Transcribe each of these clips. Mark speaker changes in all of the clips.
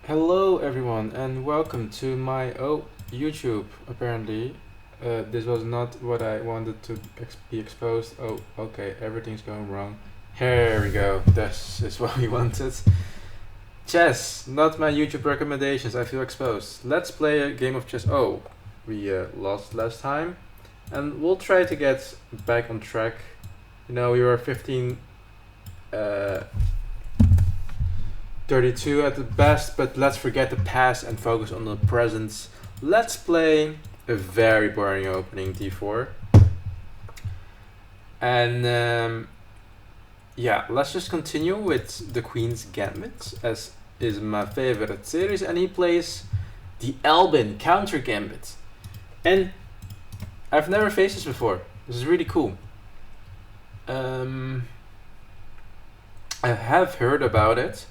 Speaker 1: Hello everyone and welcome to my YouTube. Apparently this was not what I wanted to be exposed. Oh, okay, everything's going wrong. Here we go. This is what we wanted. Chess, not my YouTube recommendations. I feel exposed. Let's play a game of chess. Oh, we lost last time, and we'll try to get back on track. You know, we were 32 at the best, but let's forget the past and focus on the present. Let's play a very boring opening d4. And yeah, let's just continue with the Queen's Gambit, as is my favorite series, and he plays the Albin Countergambit. And I've never faced this before. This is really cool. I have heard about it,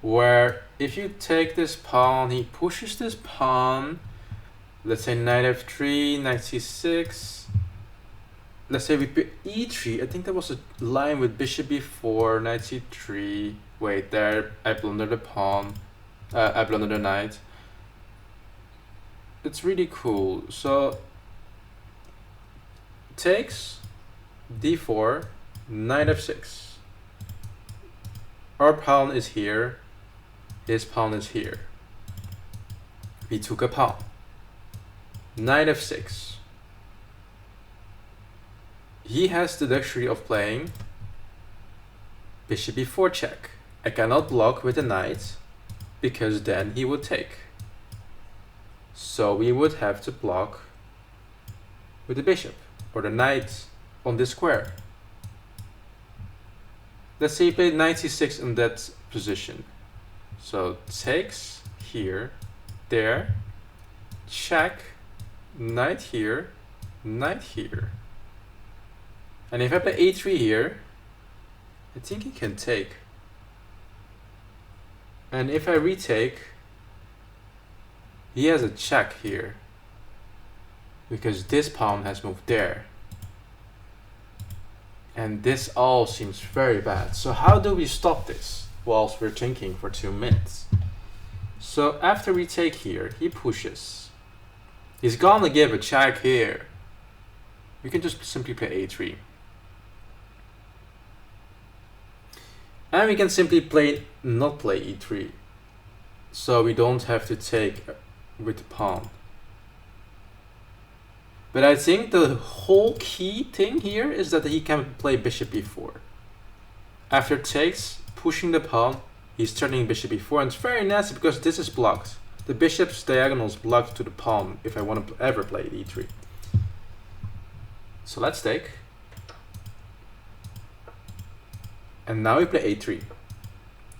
Speaker 1: where if you take this pawn, he pushes this pawn, let's say knight f3, knight c6, let's say we pick e3, I think there was a line with bishop b4, knight c3, wait, there, I blundered the pawn, I blundered the knight. It's really cool. So, takes, d4, knight f6. Our pawn is here. His pawn is here. We took a pawn. Knight f6. He has the luxury of playing bishop b4 check. I cannot block with the knight, because then he would take. So we would have to block with the bishop or the knight on this square. Let's say he played knight c6 in that position. So takes here, there, check, knight here, knight here. And if I play a3 here, I think he can take. And if I retake, he has a check here, because this pawn has moved there. And this all seems very bad. So how do we stop this whilst we're thinking for 2 minutes? So after we take here, he pushes. He's gonna give a check here. We can just simply play a3. And we can simply not play e3. So we don't have to take with the pawn. But I think the whole key thing here is that he can play bishop b4. After takes, pushing the pawn, he's turning bishop b4, and it's very nasty because this is blocked. The bishop's diagonal is blocked to the pawn if I want to ever play e3. So let's take. And now we play a3,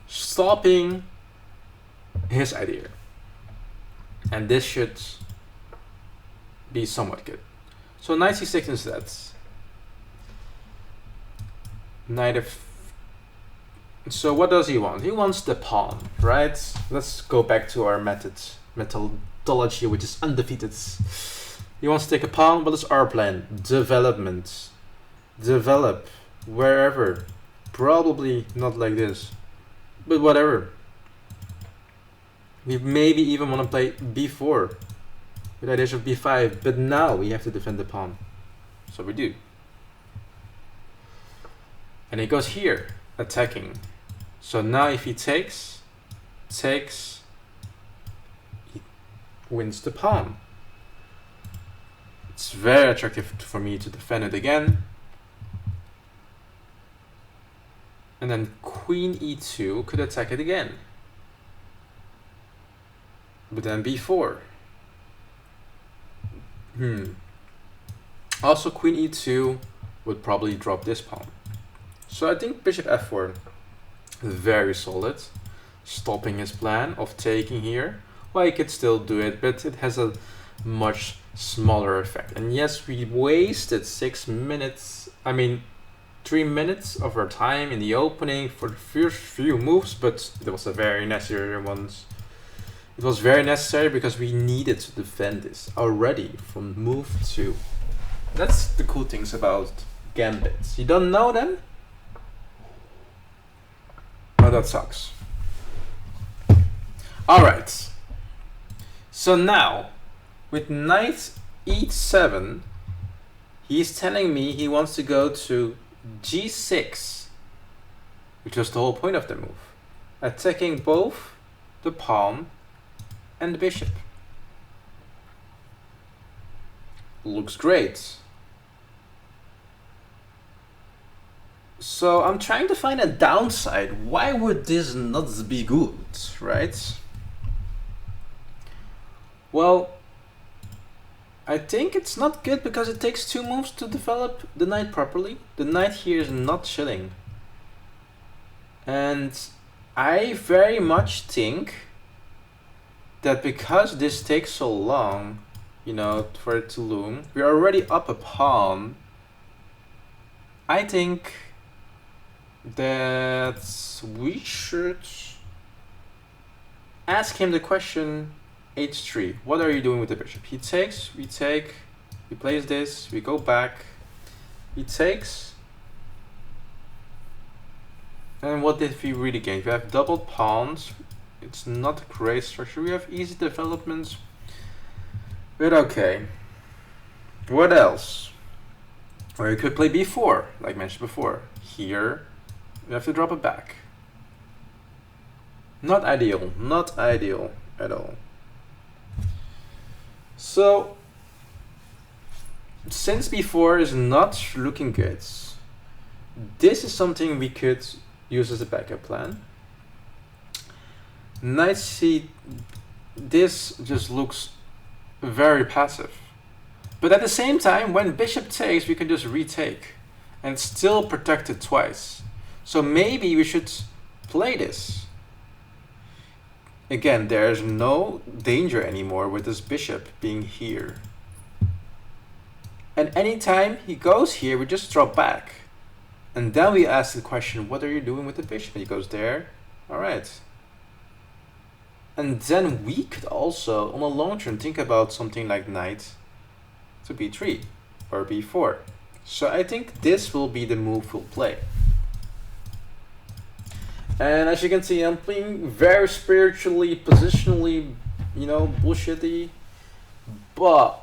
Speaker 1: stopping his idea. And this should be somewhat good. So knight c6 instead. Knight f. So what does he want? He wants the pawn, right? Let's go back to our methodology, which is undefeated. He wants to take a pawn. What is our plan? Development. Develop wherever. Probably not like this, but whatever. We maybe even want to play b4 with ideas of b5, but now we have to defend the pawn. So we do. And he goes here, attacking. So now if he takes, he wins the pawn. It's very attractive for me to defend it again. And then queen e2 could attack it again. But then b4. Also queen e2 would probably drop this pawn. So I think bishop f4 is very solid, stopping his plan of taking here. Well, he could still do it, but it has a much smaller effect. And yes, we wasted 6 minutes, 3 minutes of our time in the opening for the first few moves, but it was a very necessary one. It was very necessary because we needed to defend this already from move 2. That's the cool things about gambits. You don't know them? Oh, that sucks. Alright. So now, with knight e7, he's telling me he wants to go to g6, which was the whole point of the move, attacking both the pawn and the bishop. Looks great. So I'm trying to find a downside. Why would this not be good, right? Well, I think it's not good because it takes 2 moves to develop the knight properly. The knight here is not chilling. And I very much think that because this takes so long, you know, for it to loom, we're already up a pawn. I think that we should ask him the question, h3, what are you doing with the bishop? He takes, we take, he plays this, we go back, he takes, and what did we really gain? We have doubled pawns, it's not a great structure, we have easy developments, but okay. What else? Or you could play b4, like mentioned before. Here, you have to drop it back. Not ideal, not ideal at all. So, since b4 is not looking good, this is something we could use as a backup plan. Knight c, this just looks very passive. But at the same time, when bishop takes, we can just retake and still protect it twice. So maybe we should play this. Again, there's no danger anymore with this bishop being here. And anytime he goes here, we just drop back. And then we ask the question, what are you doing with the bishop? And he goes there. All right. And then we could also, on a long term, think about something like knight to b3 or b4. So I think this will be the move we'll play. And as you can see, I'm playing very spiritually, positionally, you know, bullshitty. But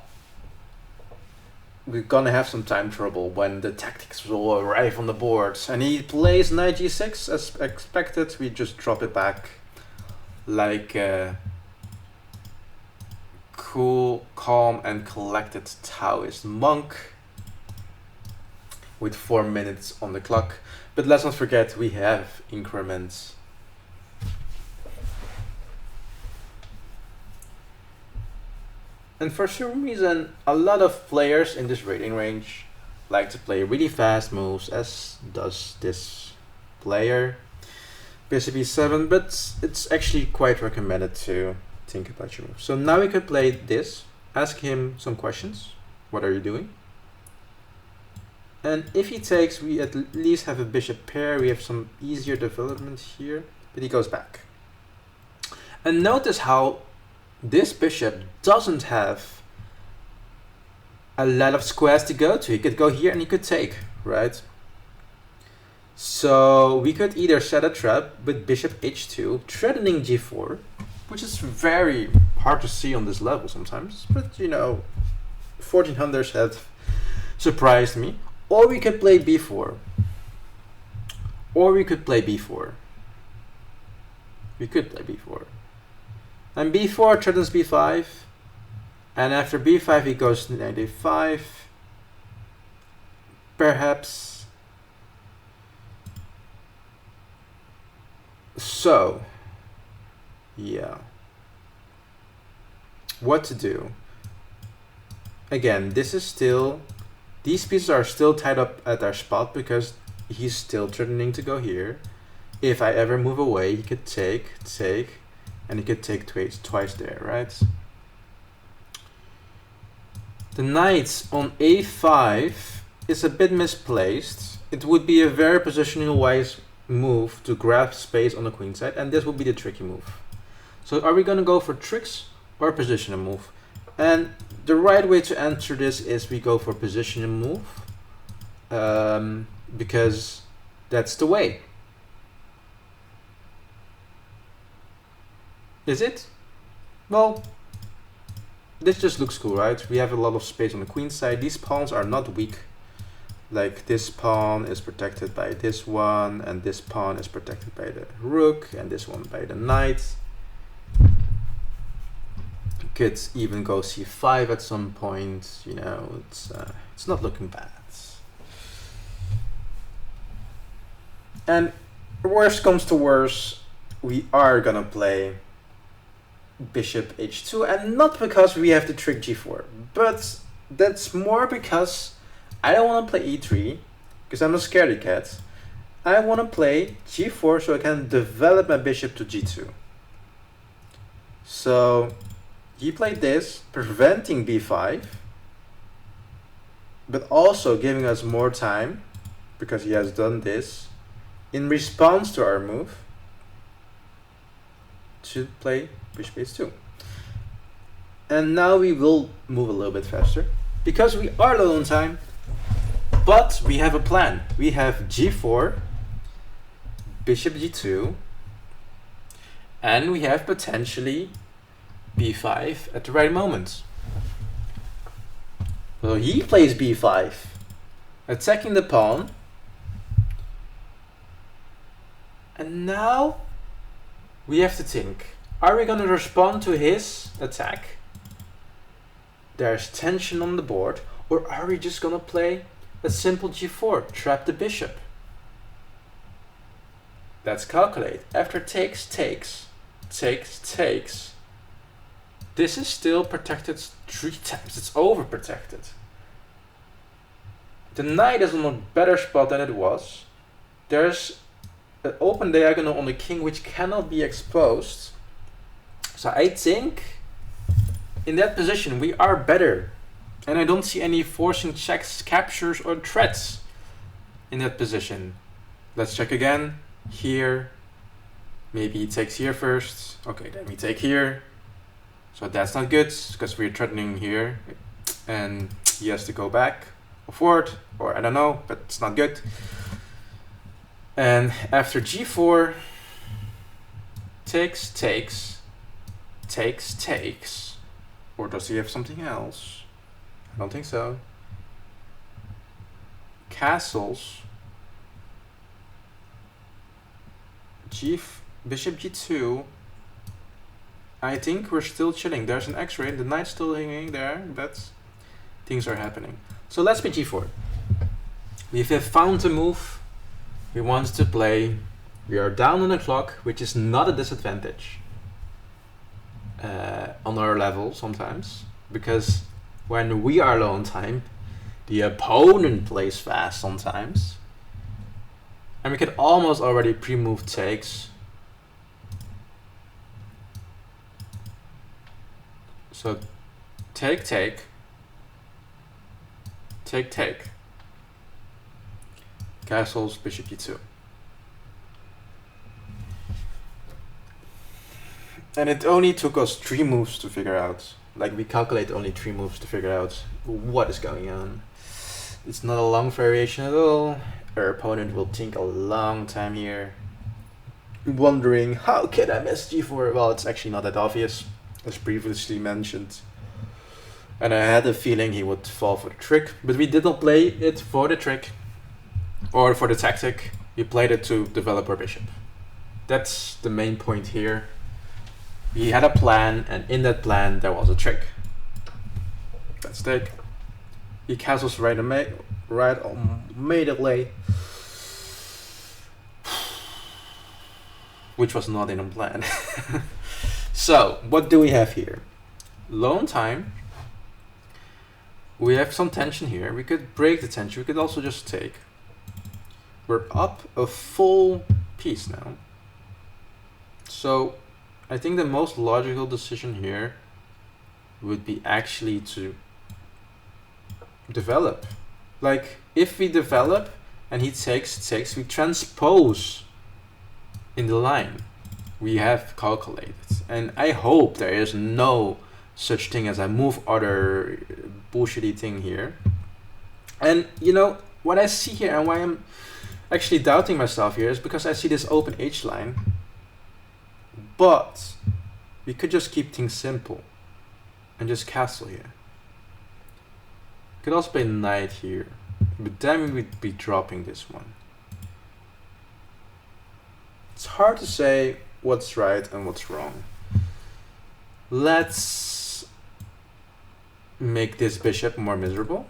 Speaker 1: we're gonna have some time trouble when the tactics will arrive on the board. And he plays knight g6 as expected. We just drop it back like a cool, calm, and collected Taoist monk with 4 minutes on the clock. But let's not forget we have increments. And for some reason, a lot of players in this rating range like to play really fast moves, as does this player. Bishop e7, but it's actually quite recommended to think about your move. So now we could play this, ask him some questions. What are you doing? And if he takes, we at least have a bishop pair. We have some easier development here, but he goes back. And notice how this bishop doesn't have a lot of squares to go to. He could go here and he could take, right? So we could either set a trap with bishop h2, threatening g4, which is very hard to see on this level sometimes, but you know, 1400s have surprised me. Or we could play b4. Or we could play b4. We could play b4. And b4 threatens b5. And after b5 he goes to knight a5. Perhaps. So, yeah. What to do? Again, this is still, these pieces are still tied up at their spot because he's still threatening to go here. If I ever move away, he could take, and he could take twice there, right? The knight on a5 is a bit misplaced. It would be a very positional wise move to grab space on the queen side, and this would be the tricky move. So are we going to go for tricks or positional move? And the right way to answer this is we go for positional move, because that's the way. Is it? Well, this just looks cool, right? We have a lot of space on the queen side. These pawns are not weak. Like this pawn is protected by this one, and this pawn is protected by the rook, and this one by the knight. Could even go c5 at some point. You know, it's not looking bad. And worst comes to worst, we are gonna play bishop h2, and not because we have to trick g4, but that's more because I don't want to play e3 because I'm a scaredy cat. I want to play g4 so I can develop my bishop to g2. So he played this, preventing b5, but also giving us more time because he has done this in response to our move to play bishop h2. And now we will move a little bit faster because we are low on time, but we have a plan. We have g4, bishop g2, and we have potentially b5 at the right moment. So he plays b5, attacking the pawn. And now we have to think, are we going to respond to his attack? There's tension on the board. Or are we just going to play a simple g4, trap the bishop? Let's calculate. After takes, takes, takes, takes. This is still protected 3 times. It's overprotected. The knight is on a better spot than it was. There's an open diagonal on the king which cannot be exposed. So I think in that position we are better. And I don't see any forcing checks, captures, or threats in that position. Let's check again. Here. Maybe he takes here first. Okay, then we take here. So that's not good because we're threatening here. And he has to go back or forward, or I don't know, but it's not good. And after g4, takes, takes, takes, takes. Or does he have something else? I don't think so. Castles. Bishop g2. I think we're still chilling. There's an x-ray. The knight's still hanging there, but things are happening. So let's play g4. We have found a move we want to play. We are down on the clock, which is not a disadvantage on our level sometimes, because when we are low on time, the opponent plays fast sometimes. And we can almost already pre-move takes. So take, take, take, take. Castles, bishop e2. And it only took us 3 moves to figure out. Like, we calculate only 3 moves to figure out what is going on. It's not a long variation at all. Our opponent will think a long time here, wondering, how can I miss g4? Well, it's actually not that obvious, as previously mentioned. And I had a feeling he would fall for the trick, but we did not play it for the trick or for the tactic. We played it to develop our bishop. That's the main point here. We had a plan, and in that plan there was a trick. Let's take. He castles right immediately, which was not in a plan. So what do we have here? Low on time. We have some tension here. We could break the tension. We could also just take. We're up a full piece now. So I think the most logical decision here would be actually to develop. Like, if we develop and he takes, we transpose in the line. We have calculated. And I hope there is no such thing as a move other bullshitty thing here. And you know, what I see here and why I'm actually doubting myself here is because I see this open H line. But we could just keep things simple and just castle here. Could also play knight here, but then we would be dropping this one. It's hard to say what's right and what's wrong. Let's make this bishop more miserable.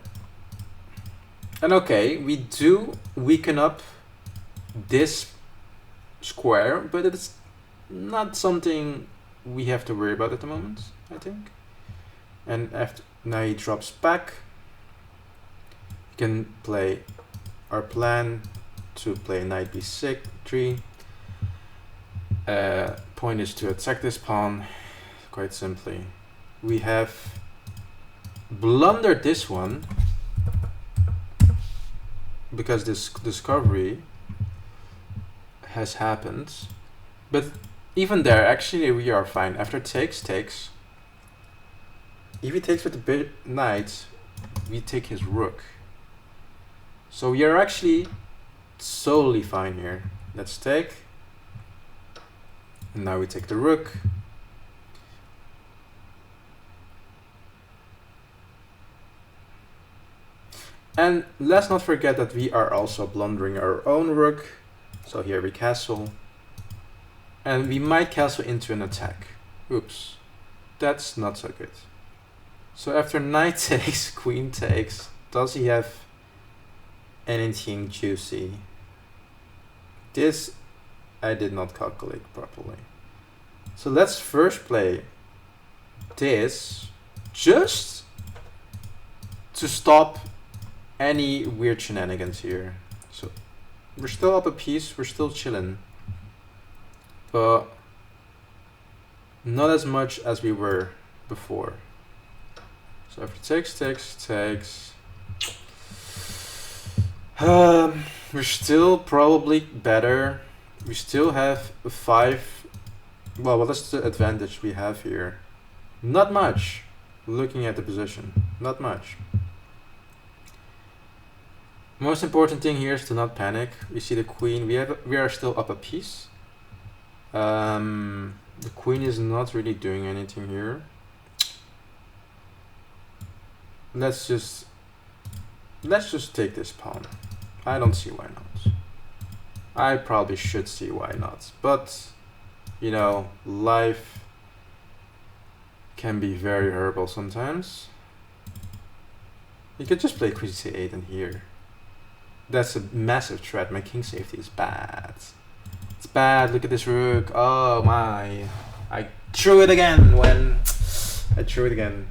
Speaker 1: And okay, we do weaken up this square, but it's not something we have to worry about at the moment, I think. And after now he drops back. We can play our plan to play knight b6, 3. Point is to attack this pawn, quite simply. We have blundered this one because this discovery has happened, but even there, actually, we are fine. After takes. If he takes with the knight, we take his rook. So we are actually solely fine here. Let's take. And now we take the rook. And let's not forget that we are also blundering our own rook. So here we castle. And we might castle into an attack. Oops. That's not so good. So after knight takes, queen takes, does he have anything juicy? This I did not calculate properly. So let's first play this just to stop any weird shenanigans here. So we're still up a piece, we're still chilling, but not as much as we were before. So after takes, we're still probably better. We still have a 5. Well, what is the advantage we have here? Not much. Looking at the position, not much. Most important thing here is to not panic. We see the queen. We are still up a piece. The queen is not really doing anything here. Let's just take this pawn. I don't see why not. I probably should see why not, but you know, life can be very horrible sometimes. You could just play queen c8 and here. That's a massive threat. My king safety is bad. It's bad. Look at this rook. Oh my. I threw it again when I threw it again.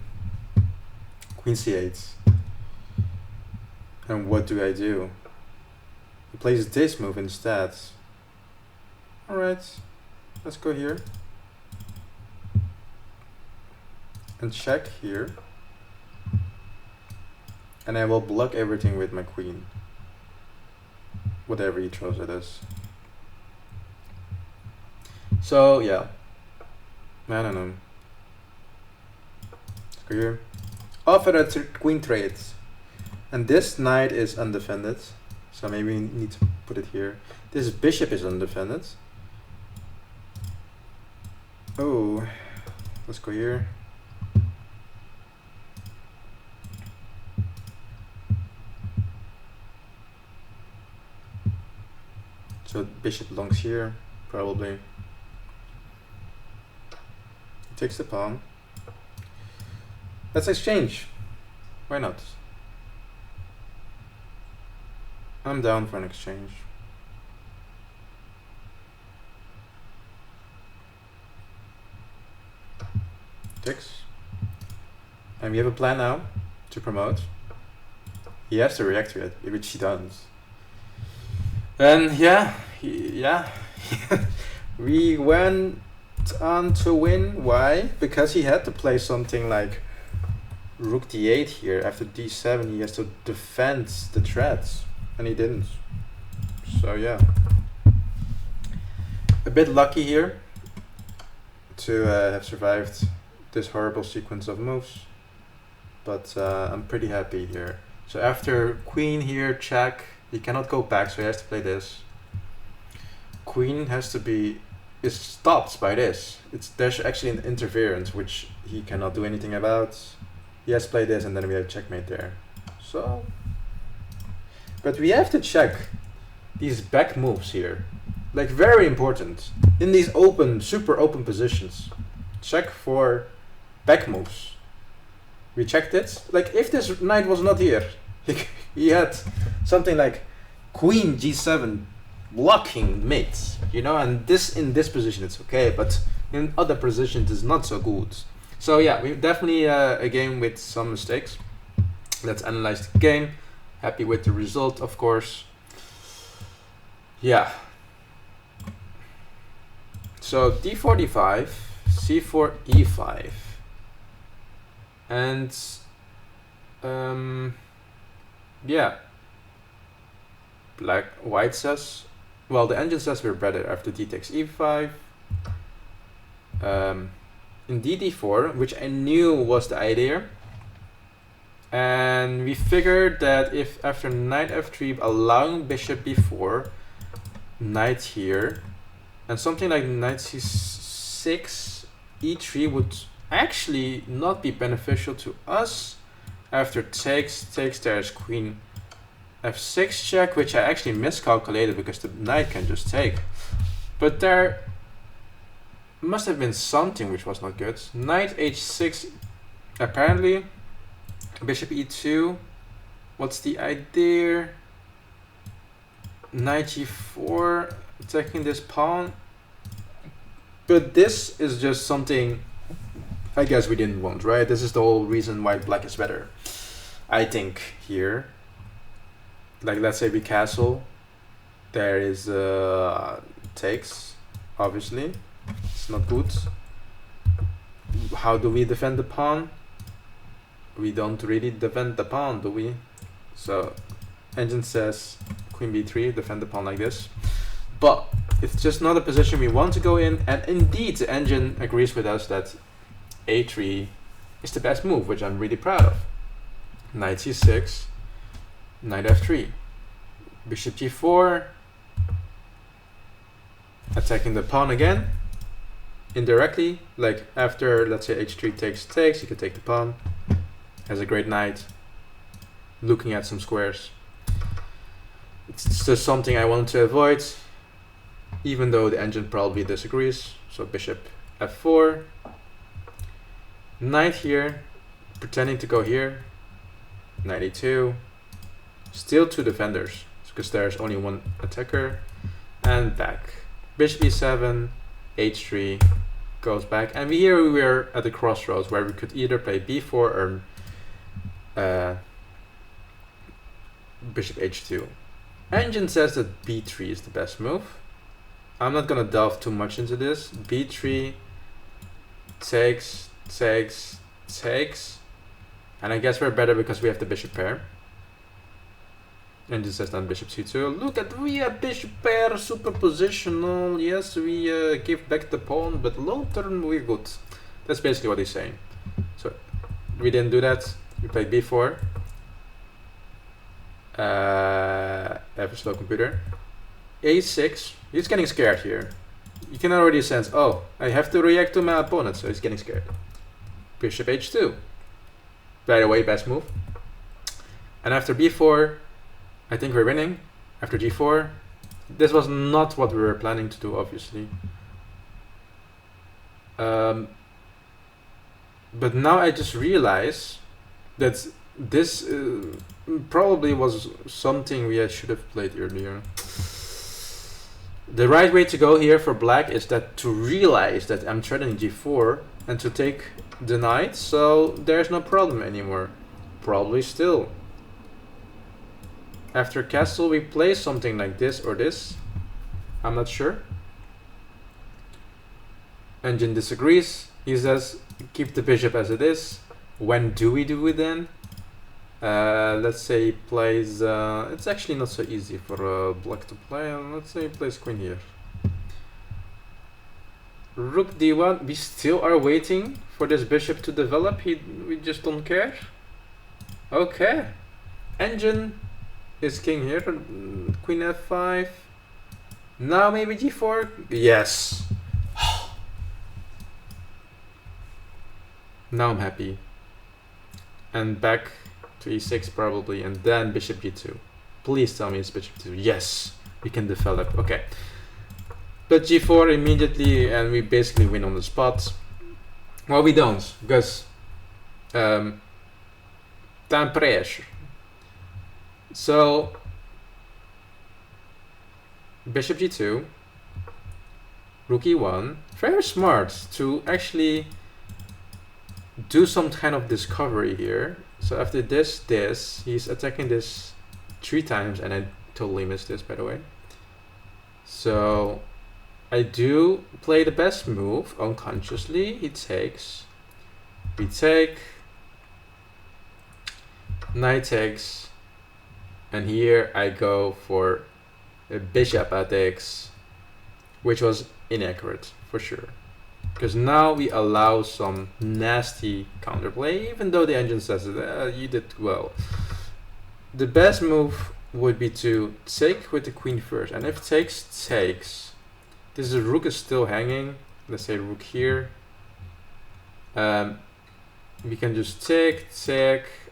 Speaker 1: Queen c8. And what do? He plays this move instead. Alright. Let's go here. And check here. And I will block everything with my queen. Whatever he throws at us. So yeah. I don't know. Let's go here. Offer a queen trades. And this knight is undefended. So maybe we need to put it here. This bishop is undefended. Oh, let's go here. So bishop belongs here, probably. He takes the pawn. Let's exchange. Why not? I'm down for an exchange. Takes. And we have a plan now to promote. He has to react to it, which he does. And yeah, we went on to win. Why? Because he had to play something like rook d8 here. After d7 he has to defend the threats, and he didn't. So yeah, a bit lucky here to have survived this horrible sequence of moves, but I'm pretty happy here. So after queen here, check. He cannot go back, so he has to play this. Queen has to be is stopped by this. There's actually an interference which he cannot do anything about. He has played this, and then we have checkmate there. So, but we have to check these back moves here, like very important in these open, super open positions. Check for back moves. We checked it. Like if this knight was not here, he had something like Queen G7 blocking mates, you know, and this in this position it's okay, but in other positions it's not so good. So yeah, we definitely a game with some mistakes. Let's analyze the game. Happy with the result, of course. Yeah. So d4 d5, c4 e5, and yeah. White says, well, the engine says we're better after d takes e5. In dd4, which I knew was the idea, and we figured that if after knight f3, allowing bishop b4, knight here, and something like knight c6, e3 would actually not be beneficial to us. After takes, there's queen f6 check, which I actually miscalculated because the knight can just take. But there must have been something which was not good. Knight h6, apparently. Bishop e2. What's the idea? Knight g4, attacking this pawn. But this is just something I guess we didn't want, right? This is the whole reason why black is better, I think, here. Like, let's say we castle. There is takes, obviously. It's not good. How do we defend the pawn? We don't really defend the pawn, do we? So, engine says queen b3, defend the pawn like this. But it's just not a position we want to go in. And indeed, the engine agrees with us that a3 is the best move, which I'm really proud of. Knight c6, knight f3, bishop g4, attacking the pawn again, indirectly, like after, let's say, h3 takes, you can take the pawn, has a great knight, looking at some squares. It's just something I wanted to avoid, even though the engine probably disagrees. So bishop f4, knight here, pretending to go here, knight e2, still two defenders, because there's only one attacker, and back. Bishop e7, h3, goes back, and here we were at the crossroads where we could either play b4 or bishop h2. Engine says that b3 is the best move. I'm not gonna delve too much into this. b3 takes, and I guess we're better because we have the bishop pair. Engine says then bishop c2. Look at, we have bishop pair, superpositional. Yes, we give back the pawn, but long term we're good. That's basically what he's saying. So we didn't do that. We played b4. I have a slow computer. a6. He's getting scared here. You can already sense, oh, I have to react to my opponent, so he's getting scared. Bishop h2. By the way, best move. And after b4, I think we're winning. After g4, this was not what we were planning to do, obviously. But now I just realize that this probably was something we should have played earlier. The right way to go here for black is that to realize that I'm threatening g4 and to take the knight, so there's no problem anymore. Probably still. After castle we play something like this or this. I'm not sure. Engine disagrees. He says keep the bishop as it is. When do we do it then? Let's say he plays, it's actually not so easy for black to play. Let's say he plays queen here. Rook d1, we still are waiting for this bishop to develop. We just don't care. Okay. Engine is king here. Queen f5. Now maybe g4. Yes. Now I'm happy. And back to e6 probably, and then bishop g2. Please tell me it's bishop g2. Yes, we can develop. Okay. But g4 immediately, and we basically win on the spot. Well, we don't, because time pressure. So bishop g2, rook e1. Very smart to actually do some kind of discovery here. So after this, he's attacking this 3 times, and I totally missed this, by the way. So I do play the best move unconsciously. He takes, we take, knight takes, and here I go for a bishop attacks, which was inaccurate for sure. Because now we allow some nasty counterplay, even though the engine says you did well. The best move would be to take with the queen first, and if takes, this rook is still hanging. Let's say rook here. We can just take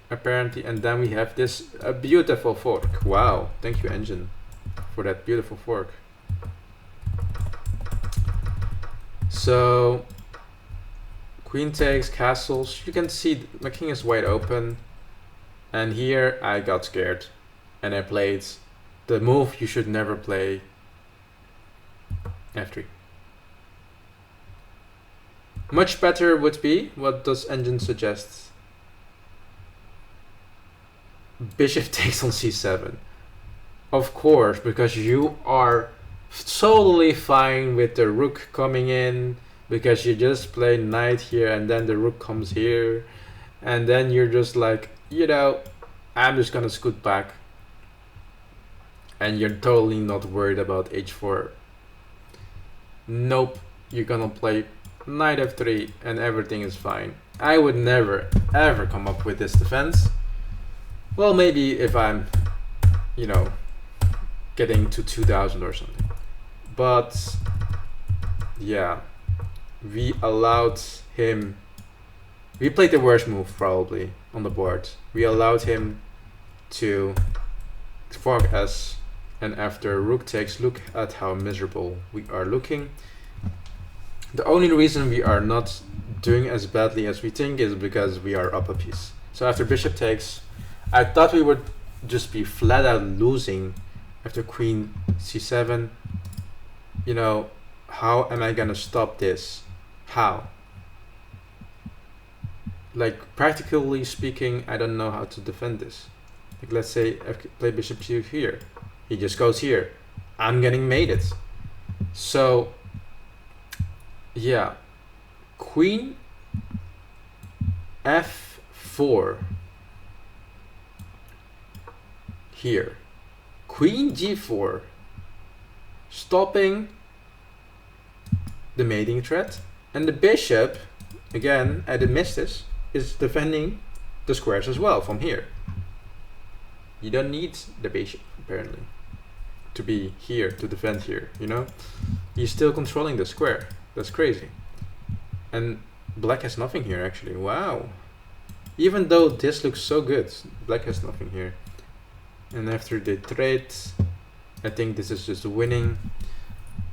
Speaker 1: apparently, and then we have this a beautiful fork. Wow, thank you engine for that beautiful fork. So queen takes, castles. You can see my king is wide open, and here I got scared and I played the move you should never play, f3. Much better would be, what does engine suggest? Bishop takes on c7. Of course, because you are totally fine with the rook coming in, because you just play knight here and then the rook comes here, and then you're just like, you know, I'm just gonna scoot back, and you're totally not worried about h4. Nope, you're gonna play knight f3 and everything is fine. I would never ever come up with this defense. Well, maybe if I'm, you know, getting to 2000 or something. But yeah, we allowed him, we played the worst move probably on the board. We allowed him to fork us, and after rook takes, look at how miserable we are looking. The only reason we are not doing as badly as we think is because we are up a piece. So after bishop takes, I thought we would just be flat out losing after queen c7. You know, how am I gonna stop this? How? Like, practically speaking, I don't know how to defend this. Like, let's say I play bishop to here. He just goes here. I'm getting mated. So, yeah. Queen f4 here. Queen g4, stopping the mating threat, and the bishop, again, I did miss this, is defending the squares as well from here. You don't need the bishop apparently to be here to defend here, you know? He's still controlling the square. That's crazy. And black has nothing here actually. Wow. Even though this looks so good, black has nothing here. And after the trade, I think this is just winning.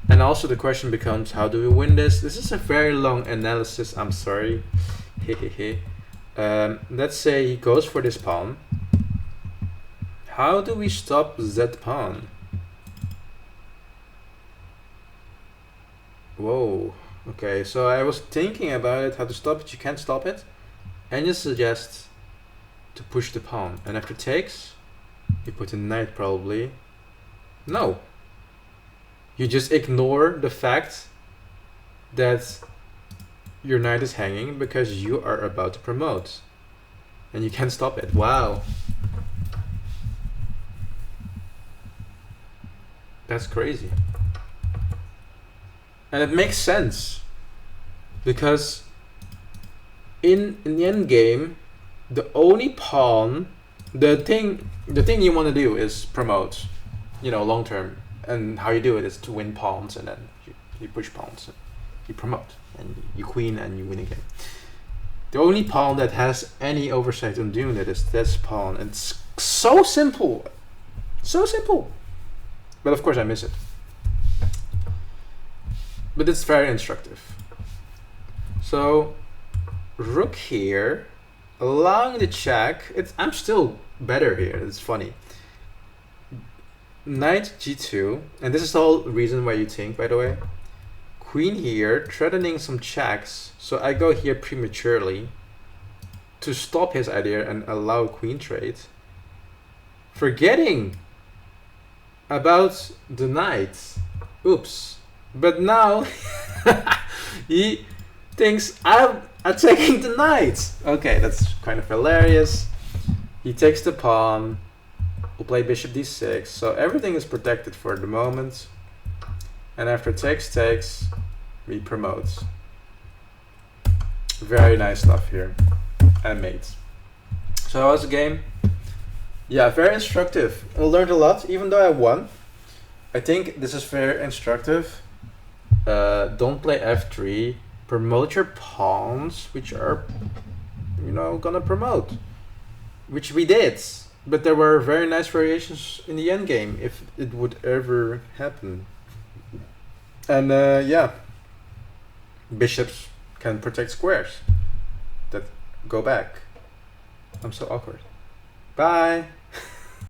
Speaker 1: And also the question becomes, how do we win this? This is a very long analysis, I'm sorry. Let's say he goes for this pawn. How do we stop that pawn? Whoa, okay, so I was thinking about it, how to stop it. You can't stop it. And you suggest to push the pawn. And after takes, you put a knight probably. No. You just ignore the fact that your knight is hanging because you are about to promote. And you can't stop it. Wow. That's crazy. And it makes sense. Because in the end game, the only pawn, the thing you want to do is promote, you know, long term. And how you do it is to win pawns, and then you push pawns, and you promote, and you queen, and you win again. The only pawn that has any oversight on doing it is this pawn. And it's so simple. So simple. But of course I miss it. But it's very instructive. So rook here, allowing the check. I'm still better here. It's funny. Knight g2, and this is the whole reason why you think, by the way. Queen here, threatening some checks. So I go here prematurely to stop his idea and allow queen trade. Forgetting about the knight. Oops. But now he thinks I'm attacking the knight. Okay, that's kind of hilarious. He takes the pawn. We'll play bishop d6. So everything is protected for the moment. And after takes, we promote. Very nice stuff here. And mate. So how was the game? Yeah, very instructive. I learned a lot, even though I won. I think this is very instructive. Don't play f3. Promote your pawns, which are, gonna promote. Which we did. But there were very nice variations in the endgame, if it would ever happen. And yeah, bishops can protect squares that go back. I'm so awkward. Bye.